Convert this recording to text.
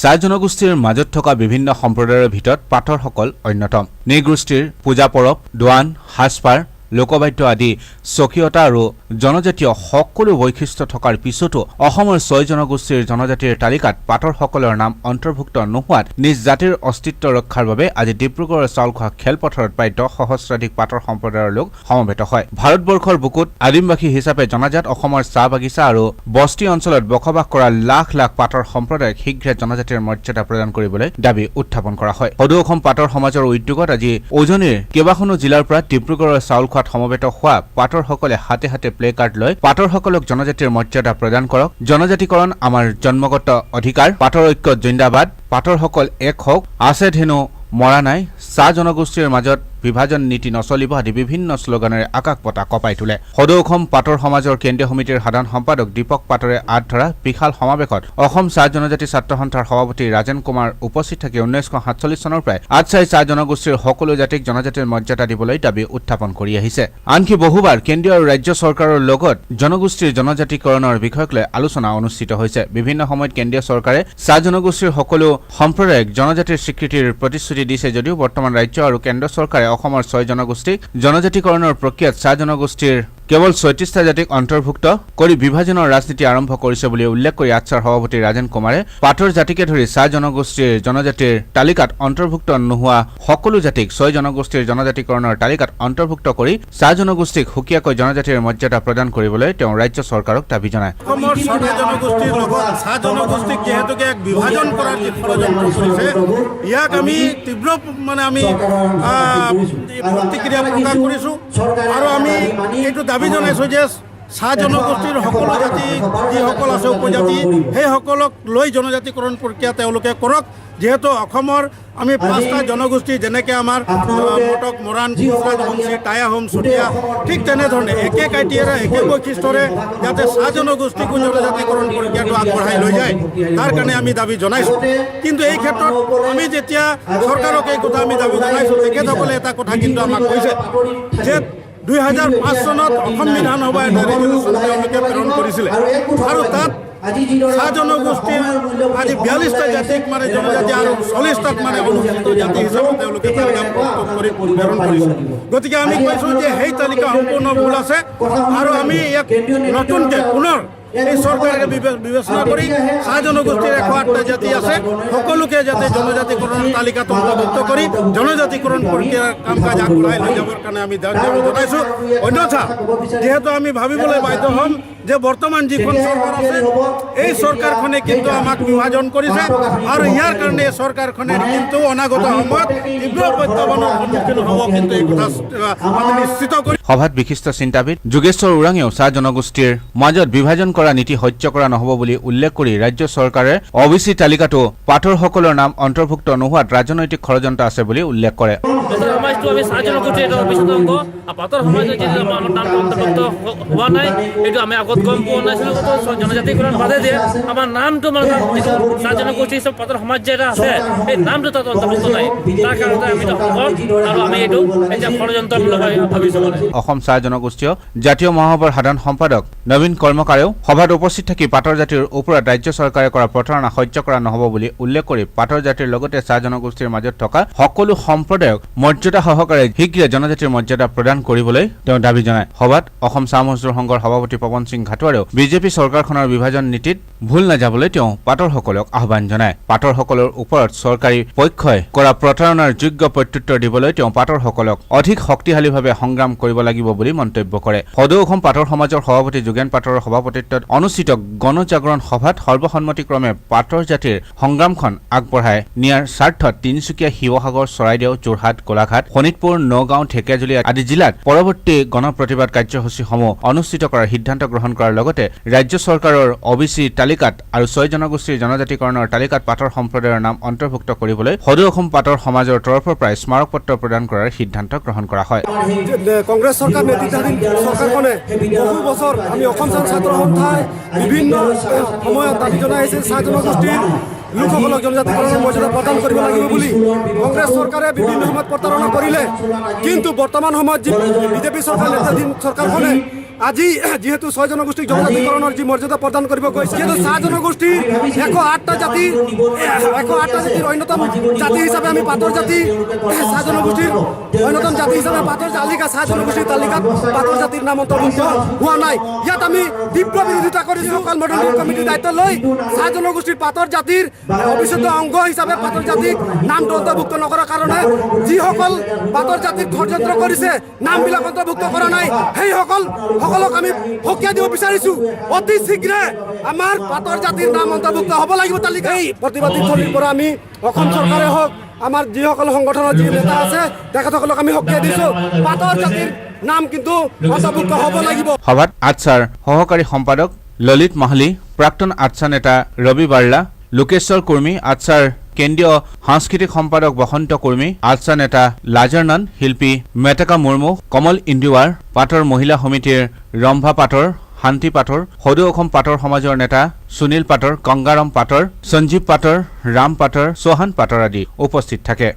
চাহ জনগোষ্ঠীৰ মাজত থকা বিভিন্ন সম্প্ৰদায়ৰ ভিতৰত পাটৰসকল অন্যতম। নৃগোষ্ঠীৰ পূজা পৰব, দোৱান, সাজপাৰ, লোকবাদ্য আদি স্বকীয়তা আৰু জনজাতীয় সকলো বৈশিষ্ট্য থকাৰ পিছতো অসমৰ ৬ জনগোষ্ঠীৰ জনজাতিৰ তালিকাত পাটৰসকলৰ নাম অন্তৰ্ভুক্ত নোহোৱাত নিজ জাতিৰ অস্তিত্ব ৰক্ষাৰ বাবে আজি ডিব্ৰুগড়ৰ চাউলখোৱা খেলপথাৰত প্ৰায় ১০ সহস্ৰাধিক পাটৰ সম্প্ৰদায়ৰ লোক সমবেত হয়। ভাৰতবৰ্ষৰ বুকুত আদিমবাসী হিচাপে জনাজাত অসমৰ চাহ বাগিচা আৰু বস্তি অঞ্চলত বসবাস কৰা লাখ লাখ পাটৰ সম্প্ৰদায়ক শীঘ্ৰে জনজাতিৰ মৰ্যাদা প্ৰদান কৰিবলৈ দাবী উত্থাপন কৰা হয়। সদৌ অসম পাটৰ সমাজৰ উদ্যোগত আজি উজনিৰ কেইবাখনো জিলাৰ পৰা ডিব্ৰুগড়ৰ চাউলখোৱা সমবেত হোৱা পাটৰসকলে হাতে হাতে প্লে কাৰ্ড লৈ পাটৰসকলক জনজাতিৰ মৰ্যাদা প্ৰদান কৰক, জনজাতিকৰণ আমাৰ জন্মগত অধিকাৰ, পাটৰ ঐক্য জিন্দাবাদ, পাটৰসকল এক হওক, আছে ধেনু মৰা নাই, চাহ জনগোষ্ঠীৰ মাজত বিভাজন নীতি নচলিব আদি বিভিন্ন শ্লোগানেৰে আকাশ পতা কঁপাই তোলে। সদৌ অসম পাটৰ সমাজৰ কেন্দ্ৰীয় সমিতিৰ সাধাৰণ সম্পাদক দীপক পাটৰে আঁত ধৰা বিশাল সমাৱেশত অসম চাহ জনজাতি ছাত্ৰ সন্থাৰ সভাপতি ৰাজেন কুমাৰ উপস্থিত থাকি ১৯৪৭ চনৰ পৰাই আটচাই চাহ জনগোষ্ঠীৰ সকলো জাতিক জনজাতিৰ মৰ্যাদা দিবলৈ দাবী উত্থাপন কৰি আহিছে। আনকি বহুবাৰ কেন্দ্ৰীয় আৰু ৰাজ্য চৰকাৰৰ লগত জনগোষ্ঠীৰ জনজাতিকৰণৰ বিষয়ক লৈ আলোচনা অনুষ্ঠিত হৈছে। বিভিন্ন সময়ত কেন্দ্ৰীয় চৰকাৰে চাহ জনগোষ্ঠীৰ সকলো সম্প্ৰদায়ক জনজাতিৰ স্বীকৃতিৰ প্ৰতিশ্ৰুতি দিছে যদিও বৰ্তমান ৰাজ্য আৰু কেন্দ্ৰ চৰকাৰে অসমৰ ৬ জনগোষ্ঠীক জনজাতিকৰণৰ প্ৰক্ৰিয়াত চাহ জনগোষ্ঠীৰ কেৱল ৩৬টা জাতিক অন্তৰ্ভুক্ত কৰি বিভাজনৰ ৰাজনীতি আৰম্ভ কৰিছে বুলি উল্লেখ কৰি আটচাৰ সভাপতি ৰাজেন কুমাৰে পাটৰ জাতিকে ধৰি চাহ জনগোষ্ঠীৰ জনজাতিৰ তালিকাত অন্তৰ্ভুক্ত নোহোৱা সকলো জাতিক ৬ জনগোষ্ঠীৰ জনজাতিকৰণৰ তালিকাত অন্তৰ্ভুক্ত কৰি চাহ জনগোষ্ঠীক সুকীয়াকৈ জনজাতিৰ মৰ্যাদা প্ৰদান কৰিবলৈ তেওঁ ৰাজ্য চৰকাৰক দাবী জনায়। অসমৰ ৬টা জনগোষ্ঠীৰ লগত চাহ জনগোষ্ঠীক যিহেতুকে এক বিভাজন কৰাৰ যি ষড়যন্ত্ৰ কৰিছে, ইয়াক আমি তীব্ৰ আমি প্ৰতিক্ৰিয়া প্ৰকাশ কৰিছোঁ আৰু আমি এইটো দাবী জনাইছোঁ যে চাহ জনগোষ্ঠীৰ সকলো জাতি যিসকল আছে উপজাতি সেইসকলক লৈ জনজাতিকৰণ প্ৰক্ৰিয়া তেওঁলোকে কৰক। যিহেতু অসমৰ আমি ৫টা জনগোষ্ঠী যেনেকৈ আমাৰ মটক, মৰাণ, কোঁচৰাজ, বংশী, টাই আহোম, চুতীয়া, ঠিক তেনেধৰণে একে কাইটিয়াৰে একে বৈশিষ্ট্যৰে যাতে চাহ জনগোষ্ঠীকো জনজাতিকৰণ প্ৰক্ৰিয়াটো আগবঢ়াই লৈ যায় তাৰ কাৰণে আমি দাবী জনাইছোঁ। কিন্তু এই ক্ষেত্ৰত আমি যেতিয়া চৰকাৰক এই কথা আমি দাবী জনাইছোঁ, তেখেতসকলে এটা কথা কিন্তু আমাক কৈছে যে ২০০৫ চনত অসম বিধানসভাই এটা ৰেজলিউশ্যন তেওঁলোকে প্ৰেৰণ কৰিছিলে আৰু তাত চাহ জনগোষ্ঠীৰ আজি ৪২টা জাতিক জনজাতি আৰু ৪০টাক অনুসূচিত জাতি হিচাপে তেওঁলোকে তালিকা প্ৰস্তুত কৰি প্ৰেৰণ কৰিছে। গতিকে আমি কৈছোঁ যে সেই তালিকা সম্পূৰ্ণ ভুল আছে আৰু আমি ইয়াক নতুনকৈ পুনৰ এই চৰকাৰে বিবেচনা কৰি চাহ জনগোষ্ঠীৰ ১০৮টা জাতি আছে সকলোকে যাতে জনজাতিকৰণৰ তালিকাত অন্তৰ্ভুক্ত কৰি জনজাতিকৰণ প্ৰক্ৰিয়াৰ কাম কাজ আগবঢ়াই লৈ যাবৰ কাৰণে আমি দাবী জনাইছোঁ। অন্যথা যিহেতু আমি ভাবিবলৈ বাধ্য হ'ম যে বৰ্তমান যিখন চৰকাৰ আছে এই চৰকাৰখনে কিন্তু আমাক বিভাজন কৰিছে আৰু ইয়াৰ কাৰণে চৰকাৰখনে কিন্তু অনাগত সময়ত তীব্ৰ প্ৰত্যাহ্বানৰ সন্মুখীন হ'ব কিন্তু এই কথা নিশ্চিত কৰি। সভাত বিশিষ্ট চিন্তাবিদ যোগেশ্বৰ ওৰাঙেও চাহ জনগোষ্ঠীৰ মাজত বিভাজন কৰা নীতি সহ্য কৰা নহ'ব বুলি উল্লেখ কৰি ৰাজ্য চৰকাৰে অবিচি তালিকাতো পাটৰসকলৰ নাম অন্তৰ্ভুক্ত নোহোৱাত ৰাজনৈতিক ষড়যন্ত্ৰ আছে বুলি উল্লেখ কৰে। সমাজটো আমি চাহ জনগোষ্ঠীৰ এটা অবিচ্ছেদ্য অংগ আৰু পাটৰ সমাজত যদি আমাৰ নাম অন্তৰ্ভুক্ত হোৱা নাই এইটো আমি আগত গম পোৱা নাছিলোঁ। জনজাতিকৰণ বাদে দিয়ে আমাৰ নামটো চাহ জনগোষ্ঠী হিচাপে পাটৰ সমাজ যে এটা আছে সেই নামটো তাত অন্তৰ্ভুক্ত নাই। তাৰ কাৰণে আমি আৰু আমি এইটো এতিয়া ষড়যন্ত্ৰমূলক ভাবিছোঁ। অসম চাহ জনগোষ্ঠীয় জাতীয় মহাসভাৰ সাধাৰণ সম্পাদক নবীন কৰ্মকাৰেও সভাত উপস্থিত থাকি পাটৰ জাতিৰ ওপৰত ৰাজ্য চৰকাৰে কৰা প্ৰতাৰণা সহ্য কৰা নহ'ব বুলি উল্লেখ কৰি পাটৰ জাতিৰ লগতে চাহ জনগোষ্ঠীৰ মাজত থকা সকলো সম্প্ৰদায়ক মৰ্যাদা সহকাৰে শীঘ্ৰে জনজাতিৰ মৰ্যাদা প্ৰদান কৰিবলৈ তেওঁ দাবী জনায়। সভাত অসম চাহ মজদুৰ সংঘৰ সভাপতি পৱন সিং ঘাটোৱাৰেও বিজেপি চৰকাৰখনৰ বিভাজন নীতিত ভুল নাযাবলৈ তেওঁ পাটৰসকলক আহ্বান জনায়। পাটৰসকলৰ ওপৰত চৰকাৰী পক্ষই কৰা প্ৰতাৰণাৰ যোগ্য প্ৰত্যুত্তৰ দিবলৈ তেওঁ পাটৰসকলক অধিক শক্তিশালীভাৱে সংগ্ৰাম কৰিব লাগিব বুলি মন্তব্য কৰে। সদৌ অসম পাটৰ সমাজৰ সভাপতি যোগেন পাটৰৰ সভাপতিত্বত অনুষ্ঠিত গণজাগৰণ সভাত সৰ্বসন্মতিক্ৰমে পাটৰ জাতিৰ সংগ্ৰামখন আগবঢ়াই নিয়াৰ স্বাৰ্থত তিনিচুকীয়া, শিৱসাগৰ, চৰাইদেউ, যোৰহাট, গোলাঘাট, শোণিতপুৰ, নগাঁও, ঢেকিয়াজুলি আদি জিলাত পৰৱৰ্তী গণপ্ৰতিবাদ কাৰ্যসূচীসমূহ অনুষ্ঠিত কৰাৰ সিদ্ধান্ত গ্ৰহণ কৰাৰ লগতে ৰাজ্য চৰকাৰৰ অবিচি তালিকাত আৰু ৬ জনগোষ্ঠীৰ জনজাতিকৰণৰ তালিকাত পাটৰ সম্প্ৰদায়ৰ নাম অন্তৰ্ভুক্ত কৰিবলৈ সদৌ অসম পাটৰ সমাজৰ তৰফৰ পৰাই স্মাৰক পত্ৰ প্ৰদান কৰাৰ সিদ্ধান্ত গ্ৰহণ কৰা হয়। কংগ্ৰেছ চৰকাৰ নেতৃত্বাধীন চৰকাৰখনে বহু বছৰ আমি অসম ছাত্ৰ সন্থাই বিভিন্ন সময়ত দাবী জনাই আহিছে চাহ জনগোষ্ঠীৰ লোকসকলক জনজাতিকৰণৰ মৰ্যাদা প্ৰদান কৰিব লাগিব বুলি। কংগ্ৰেছ চৰকাৰে বিভিন্ন সময়ত প্ৰতাৰণা কৰিলে, কিন্তু বৰ্তমান সময়ত যি বিজেপি চৰকাৰ নেতৃত্বাধীন চৰকাৰখনে আজি যেহেতু 6 জনগোষ্ঠীক জনজাতিকৰণৰ যি মৰ্যাদা প্ৰদান কৰিব গৈছে যেহেতু চাহ জনগোষ্ঠীৰ 108টা জাতিৰ অন্যতম জাতি হিচাপে আমি পাটৰ জাতি চাহ জনগোষ্ঠীৰ অন্যতম জাতি হিচাপে পাটৰ তালিকা চাহ জনগোষ্ঠীৰ তালিকাত পাটৰ জাতিৰ নাম অন্তৰ্ভুক্ত হোৱা নাই ইয়াত আমি তীব্ৰ বিৰোধিতা কৰিছো সকল মডেল কমিটিৰ দায়িত্ব লৈ চাহ জনগোষ্ঠীৰ পাটৰ জাতিৰ অবিচ্ছেদ্য অংগ হিচাপে পাটৰ জাতিক নামটো অন্তৰ্ভুক্ত নকৰাৰ কাৰণে যিসকল পাটৰ জাতিক ষড়যন্ত্ৰ কৰিছে নামবিলাক অন্তৰ্ভুক্ত কৰা নাই সকলক আমি সকীয়াই দিব বিচাৰিছোঁ অতি শীঘ্ৰে আমাৰ পাটৰ জাতিৰ নাম অন্তৰ্ভুক্ত হ'ব লাগিব তালিকাত প্ৰতিবাদী থলীৰ পৰা আমি অসম চৰকাৰে হওক আমাৰ যিসকল সংগঠনৰ যি নেতা আছে তেখেতসকলক আমি সকীয়াই দিছোঁ পাটৰ জাতিৰ নাম কিন্তু অন্তৰ্ভুক্ত হ'ব লাগিব। সভাত আটছাৰ সহকাৰী সম্পাদক ললিত মাহালী, প্ৰাক্তন আটছা নেতা ৰবি বাৰ্লা, লোকেশ্বৰ কুৰ্মী, আটছাৰ কেন্দ্ৰীয় সাংস্কৃতিক সম্পাদক বসন্ত কুৰ্মী, আটছা নেতা লাজাৰনান, শিল্পী মেটেকা মুৰ্মু, কমল ইন্দিৱাৰ, পাটৰ মহিলা সমিতিৰ ৰম্ভা পাটৰ, শান্তি পাটৰ, সদৌ অসম পাটৰ সমাজৰ নেতা সুনীল পাটৰ, গংগাৰাম পাটৰ, সঞ্জীৱ পাটৰ, ৰাম পাটৰ, চৌহান পাটৰ আদি উপস্থিত থাকে।